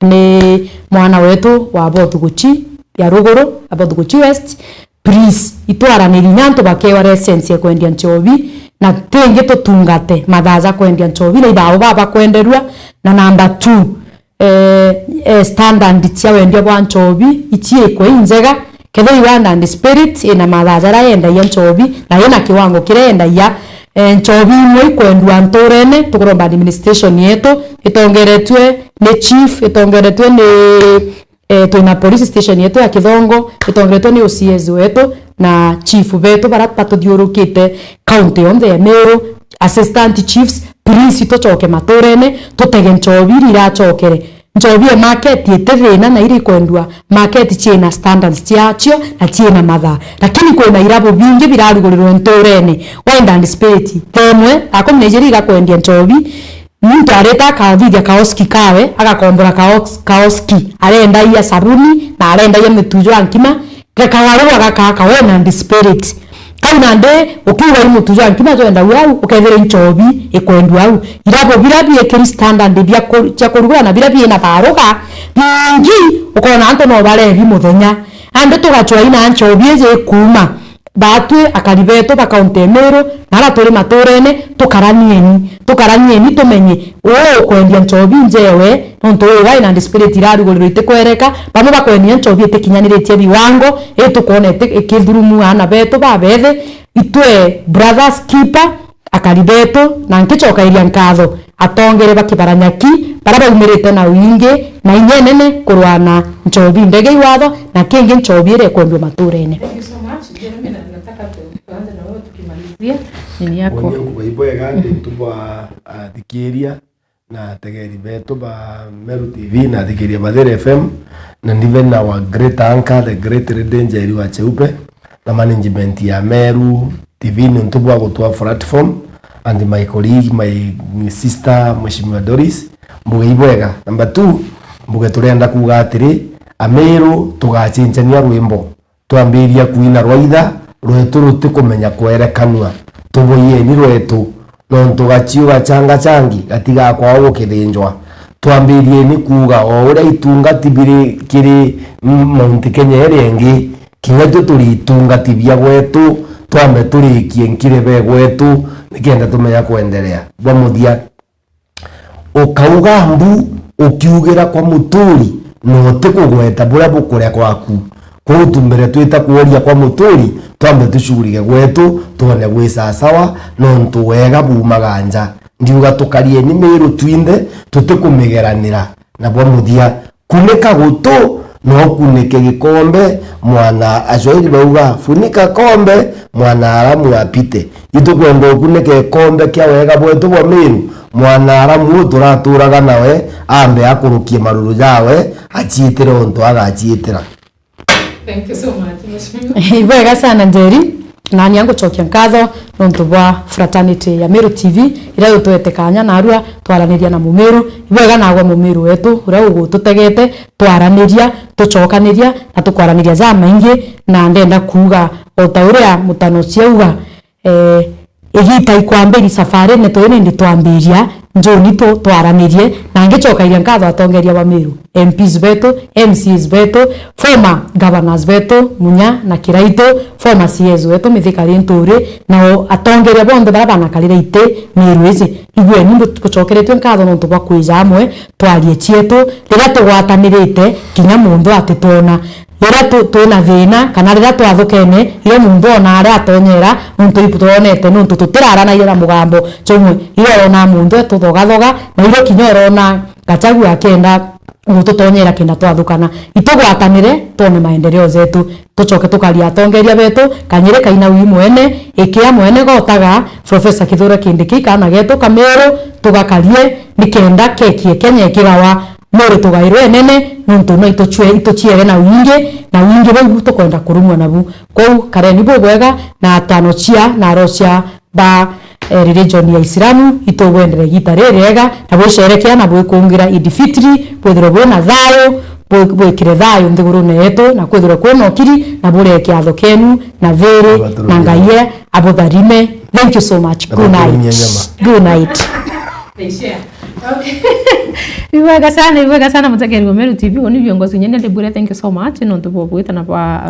ni mwana wetu wa Bothuguchi ya ruguru Bothuguchi West please itwaraniri nyanto bakewa essence ya kwendia nchobi na tenge tutungate mathaza kwendia nchobi na ibao baba kwenderua na number 2 standard tia wendia bwa nchobi ichie kwa inzega ketho iwana and spirit ina mathaza ra yenda ya nchobi na ina kiwango kirenda ya nchobi mwe kwendwa ntorene tukuromba administration yetu itongeretwe ni chief itongeretwe ni twina police station yetu ya Kithongo itongeretwe ni OCS wetu na chief wetu bara patuthiurukite county yonthe ya Meru assistant chiefs police tochoke matorene tutege nchobi irachokere nchobi ya market yeterena na iri kwendwa market china standards chiachio na china matha lakini kwena irabo bingi biraruguriro ntorene wenda and spirit temwe akomnejeri gakwendia nchobi mtu areta kathithia kaoski kawe agakombora kaoski arenda ya sabuni na arenda ya mitujo ankima kakawaru agakaka wena and spirit kauna nde ukiwa mtujo ankima joenda wau ukethera nchobi ikwendwa au irabo birabi ekiri standard bya cha kurugura na birabi na baroga bingi ukona anto no bare muthenya ande tugachwa ina nchobi je kuma batwe akalibeto bakauntemero nara tole matorene tukaranieni tumenye kwendia nchobi njewe nonto wai na spirit iraruguriro itekwereka bamwe bakwendia nchobi itekinyaniretie biwango etukone ekidhurumu ana beto babethe itwe brothers keeper akalibeto na nkichoka iria nkatho atongere bakibaranyaki baraba umirite na wingi na inyenene kurwana nchobi ndege iwatho na kingi nchobi ire kwendwa matorene. Nini yako? Kwa hivyo gandi tuba thikiria na tegeri beto ba Meru TV na thikiria Mathare FM na ndive na wa great anchor the great danger wa Cheupe na management ya Meru TV ni ntubu gutwa platform and my colleague my sister Mheshimiwa Doris mbuge ibwega number 2 mbuge turenda kuga atiri Ameru tugachinchania rwimbo twambiria kuina rwaitha rwetu rutikumenya kwerekanwa tuboye ni rwetu nonto gachiuga changa changi gatiga kwa gukithinjwa twambirie ni kuga o uria itungati biri kiri Mount Kenya erengi kinyetu turi itungati bia gwetu twambe turikie nkirebe gwetu nikenda tumenya kuendelea bwa muthia ukauga mbu ukiugira kwa muturi no tikugweta bura bukuria kwaku kutumbere twita kuoria kwa muturi twambe tushugurike gwetu tuone gwisa sawa nontu wega bumaganja ndiuga tukarie ni Meru twinde tutikumigeranira na bwa muthia kunika gutu no kunike gikombe mwana ajoiri bauga funika kombe mwana aramu apite itukwenda kunike kombe kia wega bwetu bwa Meru mwana aramu turaturaga nawe ambe akurukie maruru jawe achiitire onto agachiitira. Thank you so much. Ibwega sana Njeri na nyango chokia nkatho nontu bwa fraternity ya Meru TV ira yutwete kanya na arua twaraniria na Mumeru ibwega na agwa Mumeru wetu ura ugututegete twaraniria tuchokaniria na tukwaraniria za maingi na ndenda kuga otauria mutano ciauga igita ikwambiri safari ne toyene ndi twambiria njoni to twaranirie na ngichoka iria nkatho atongeria wa Meru MPs beto MCs beto former governors beto Munya na Kiraito former CS beto mithikari nturi na atongeria bondo barabana kalire ite Meru izi igwe nimbo tukochokeretwe nkatho nonto bwa kwiza amwe twarie chietu rira tugwatanirite kinya mundu atitona rira twina thina kana rira twathukene iyo mundu ona ari atonyera nonto iputonete nonto tutirarana ira mugambo chomwe iyo ona mundu tuthogathoga na iyo kinyoro na gachagu akenda tutonyera kenda twathukana itugwatanire tone maendeleo zetu tuchoke tukaria atongeria betu kanyire kaina wi mwene ikia mwene gotaga Professor Kithure Kindiki kana getu Kameru tugakarie nikenda kekie Kenya kirawa Meru tugairwe nene nonto no itochiere na wingi bau tukwenda kurumwa nabu kou kareni bwega na atano chia na rocia ba religion ya Islamu itogwendere gitarerega na bwisherekea na bwikungira Eid Fitri bwethiro bwena thayo bwikire thayo nthigurune yetu na kwithirwa kwina okiri na bure kiatho kenu na veri na ngaie abutharime. Thank you so much. Good night. Iwega sana mutegeri wa Meru TV oni viongozi nyene ndibure. Thank you so much no ntubogwita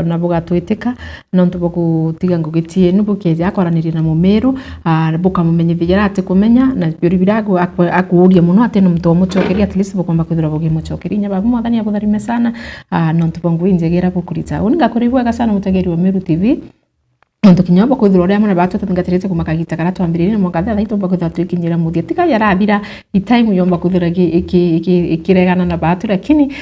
na bugatwitika no ntubogutiga ngugitie nubukeje akoraniri na Mumeru bukamumenyithira ati kumenya na byuri birago akuuria muno ati no mtu mucokeria at least bukomba kwithira bugi mucokeria nya babu mwathani abutharime sana no ntubongu injegera bukurita oni ngakuri iwega sana mutegeri wa Meru TV Nonto kinyamba kwithira uria mana batu tatingatirite kumakagita kana twambirire mo gatha thaitu bako twatwikinyira muthia tika yarathira itime yomba kwithira ikiregana na batu lakini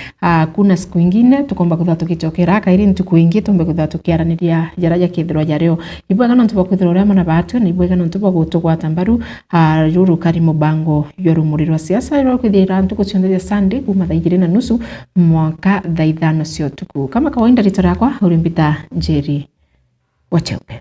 kuna siku ingine tukomba kwithira tukichokera kairi ntuku ingi tumbe kwithira tukiaraniria jaraja kithirwa jareo ibwega nonto bakwithira uria mana batu ni ibwega nonto bagutugwata mbaru ruru kari mubango yorumuri rwa siasa ro kwithira ntuku ciontheria Sunday kuma 2:30 mwaka 5:00 cio tuku kama kawaida ritora yakwa urimbita Njeri Wacheupe.